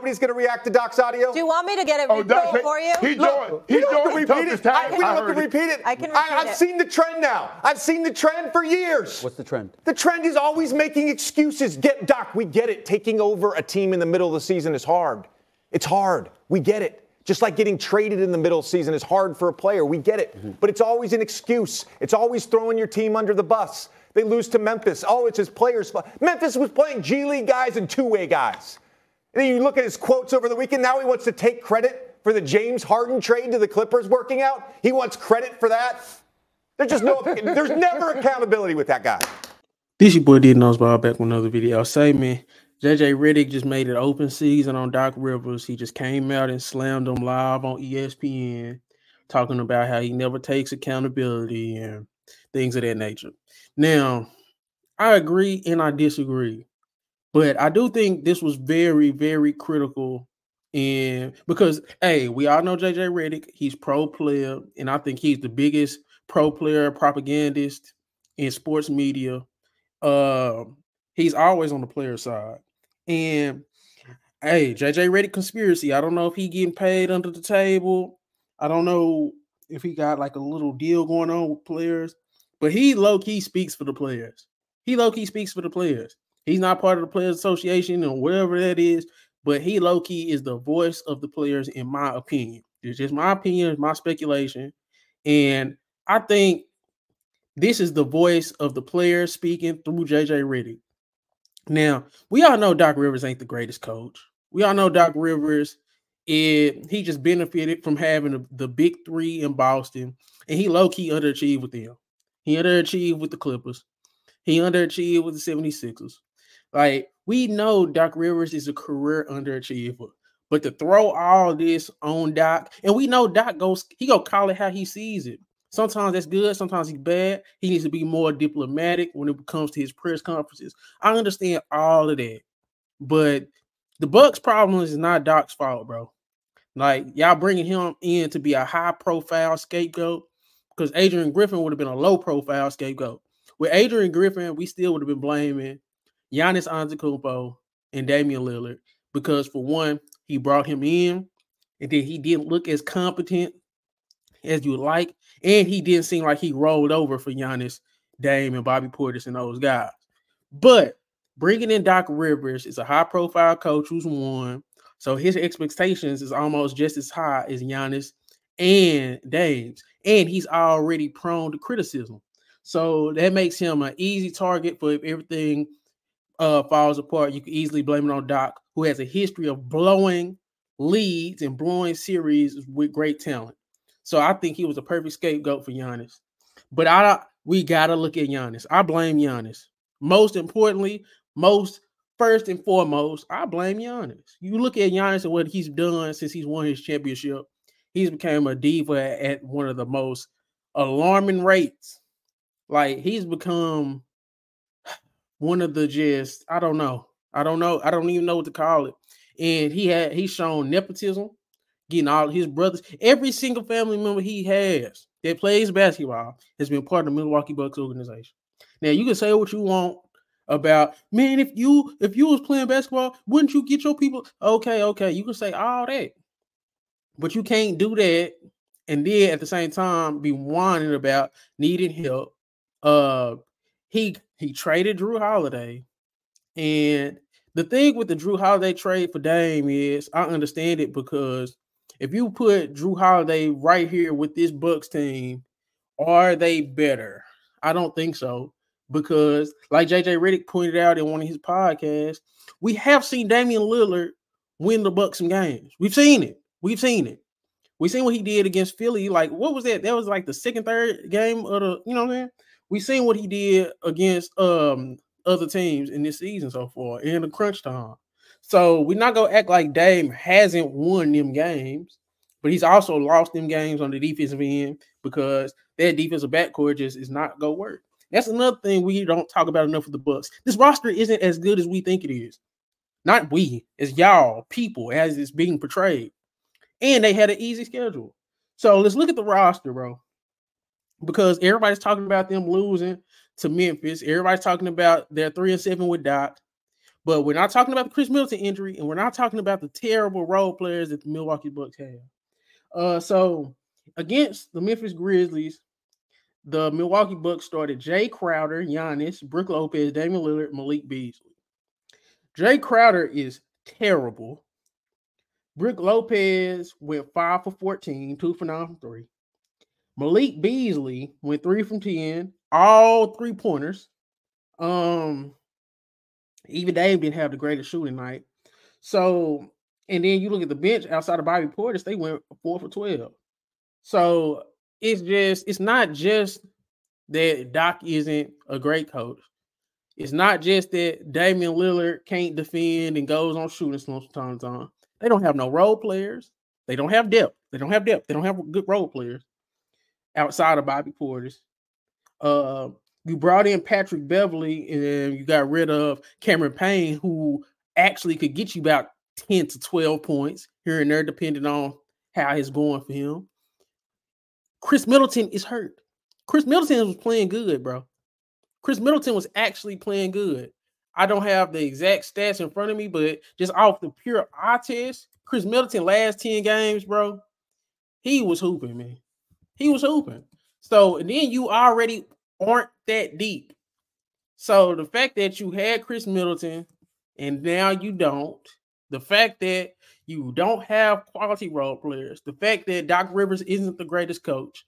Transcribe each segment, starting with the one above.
nobody's going to react to Doc's audio? Do you want me to get it repeated for you? He joined the toughest time. We don't have to repeat it. I can repeat it. I've seen the trend now. I've seen the trend for years. What's the trend? The trend is always making excuses. Doc, we get it. Taking over a team in the middle of the season is hard. It's hard. We get it. Just like getting traded in the middle of the season is hard for a player. We get it. But it's always an excuse. It's always throwing your team under the bus. They lose to Memphis. Oh, it's his players' fault. Memphis was playing G League guys and two-way guys. And then you look at his quotes over the weekend. Now he wants to take credit for the James Harden trade to the Clippers working out. He wants credit for that. There's never accountability with that guy. This your boy Did Knows Ball back with another video. Say, man, JJ Redick just made an open season on Doc Rivers. He just came out and slammed him live on ESPN, talking about how he never takes accountability and things of that nature. Now, I agree and I disagree, but I do think this was very, very critical. And because, hey, we all know JJ Redick, he's pro player, and I think he's the biggest pro player propagandist in sports media. He's always on the player side. And hey, JJ Redick conspiracy. I don't know if he getting paid under the table. I don't know if he got like a little deal going on with players, but he low-key speaks for the players. He low-key speaks for the players. He's not part of the Players Association or whatever that is, but he low-key is the voice of the players, in my opinion. It's just my opinion, it's my speculation. And I think this is the voice of the players speaking through JJ Redick. Now, we all know Doc Rivers ain't the greatest coach. We all know Doc Rivers, he just benefited from having the big three in Boston, and he low-key underachieved with them. He underachieved with the Clippers. He underachieved with the 76ers. Like, we know Doc Rivers is a career underachiever, but to throw all this on Doc, and we know Doc he go call it how he sees it. Sometimes that's good. Sometimes he's bad. He needs to be more diplomatic when it comes to his press conferences. I understand all of that. But the Bucks' problem is not Doc's fault, bro. Like, y'all bringing him in to be a high-profile scapegoat because Adrian Griffin would have been a low-profile scapegoat. With Adrian Griffin, we still would have been blaming Giannis Antetokounmpo and Damian Lillard because, for one, he brought him in, and then he didn't look as competent as you would like, and he didn't seem like he rolled over for Giannis, Dame, and Bobby Portis and those guys. But bringing in Doc Rivers is a high-profile coach who's won, so his expectations is almost just as high as Giannis and Dame's, and he's already prone to criticism. So that makes him an easy target for if everything falls apart. You can easily blame it on Doc, who has a history of blowing leads and blowing series with great talent. So I think he was a perfect scapegoat for Giannis. But we got to look at Giannis. I blame Giannis. Most importantly, first and foremost, I blame Giannis. You look at Giannis and what he's done since he's won his championship. He's become a diva at one of the most alarming rates. Like, he's become one of the I don't know. I don't even know what to call it. And he's shown nepotism, getting all his brothers. Every single family member he has that plays basketball has been part of the Milwaukee Bucks organization. Now, you can say what you want about, man, if you was playing basketball, wouldn't you get your people? Okay. You can say all that. But you can't do that and then at the same time be whining about needing help. He traded Drew Holiday. And the thing with the Drew Holiday trade for Dame is I understand it because if you put Drew Holiday right here with this Bucks team, are they better? I don't think so because like JJ Redick pointed out in one of his podcasts, we have seen Damian Lillard win the Bucks some games. We've seen it. We've seen what he did against Philly. Like, what was that? That was like the second, third game of the, you know what I'm saying? We've seen what he did against other teams in this season so far in the crunch time. So we're not going to act like Dame hasn't won them games, but he's also lost them games on the defensive end because that defensive backcourt just is not going to work. That's another thing we don't talk about enough with the Bucks. This roster isn't as good as we think it is. Not we, as y'all, people, as it's being portrayed. And they had an easy schedule. So let's look at the roster, bro. Because everybody's talking about them losing to Memphis. Everybody's talking about their 3-7 with Doc. But we're not talking about the Chris Middleton injury, and we're not talking about the terrible role players that the Milwaukee Bucks have. So against the Memphis Grizzlies, the Milwaukee Bucks started Jay Crowder, Giannis, Brook Lopez, Damian Lillard, Malik Beasley. Jay Crowder is terrible. Brook Lopez went 5 for 14, 2 for 9 from 3. Malik Beasley went 3 from 10, all 3-pointers. Even Dame didn't have the greatest shooting night. So, and then you look at the bench outside of Bobby Portis, they went 4 for 12. So it's not just that Doc isn't a great coach. It's not just that Damian Lillard can't defend and goes on shooting slumps from time to time. They don't have no role players. They don't have depth. They don't have good role players outside of Bobby Portis. You brought in Patrick Beverley and you got rid of Cameron Payne, who actually could get you about 10 to 12 points here and there, depending on how it's going for him. Chris Middleton is hurt. Chris Middleton was playing good, bro. Chris Middleton was actually playing good. I don't have the exact stats in front of me, but just off the pure eye test, Chris Middleton last 10 games, bro, he was hooping, man. He was hooping. So, and then you already aren't that deep. So the fact that you had Chris Middleton and now you don't, the fact that you don't have quality role players, the fact that Doc Rivers isn't the greatest coach,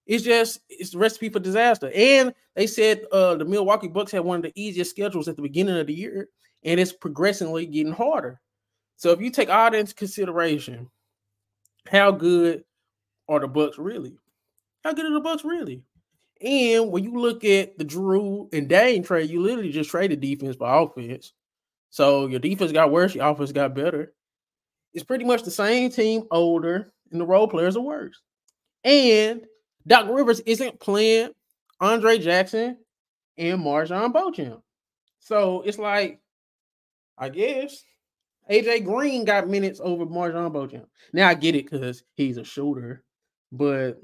it's a recipe for disaster. And they said the Milwaukee Bucks had one of the easiest schedules at the beginning of the year, and it's progressively getting harder. So if you take all that into consideration, how good are the Bucks really? How good are the Bucks really? And when you look at the Drew and Dame trade, you literally just traded defense for offense. So your defense got worse, your offense got better. It's pretty much the same team, older, and the role players are worse. And Doc Rivers isn't playing Andre Jackson and Marjon Beauchamp. So it's like, I guess, AJ Green got minutes over Marjon Beauchamp. Now I get it because he's a shooter, but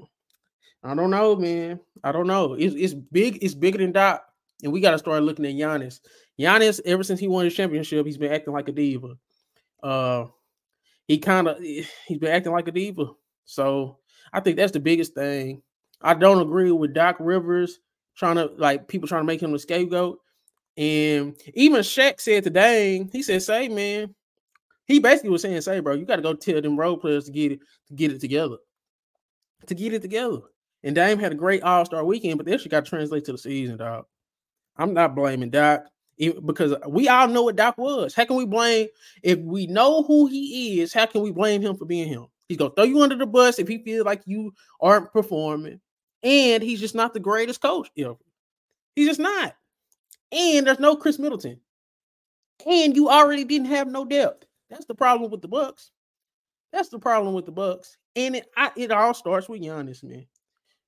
I don't know, man. I don't know. It's big. It's bigger than Doc, and we got to start looking at Giannis. Giannis, ever since he won his championship, he's been acting like a diva. He's been acting like a diva. So I think that's the biggest thing. I don't agree with Doc Rivers people trying to make him a scapegoat. And even Shaq said today, he said, "Say, man," he basically was saying, "Say, bro, you got to go tell them role players to get it together." To get it together. And Dame had a great All-Star weekend, but that shit got to translate to the season, dog. I'm not blaming Doc because we all know what Doc was. How can we blame, if we know who he is, how can we blame him for being him? He's going to throw you under the bus if he feels like you aren't performing. And he's just not the greatest coach ever. He's just not. And there's no Chris Middleton. And you already didn't have no depth. That's the problem with the Bucks. That's the problem with the Bucks. And it all starts with Giannis, man.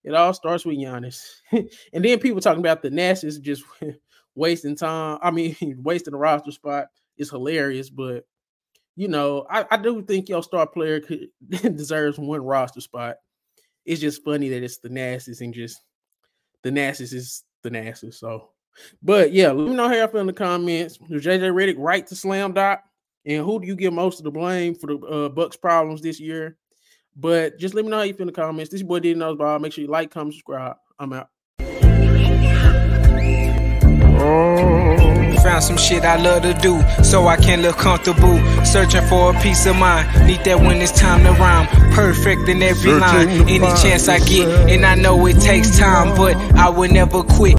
It all starts with Giannis. And then people talking about the Nash's just wasting time. I mean, wasting a roster spot is hilarious. But, you know, I do think your star player deserves one roster spot. It's just funny that it's the Nash's and just the Nash's is the Nash's. So, but yeah, let me know how y'all feel in the comments. Was JJ Redick right to slam Doc? And who do you give most of the blame for the Bucks' problems this year? But just let me know how you feel in the comments. This boy Diddy Knows Ball. Make sure you like, comment, subscribe. I'm out. Found some shit I love to do, so I can look comfortable. Searching for a peace of mind. Need that when it's time to rhyme. Perfect in every line. Any chance I get, and I know it takes time, but I will never quit.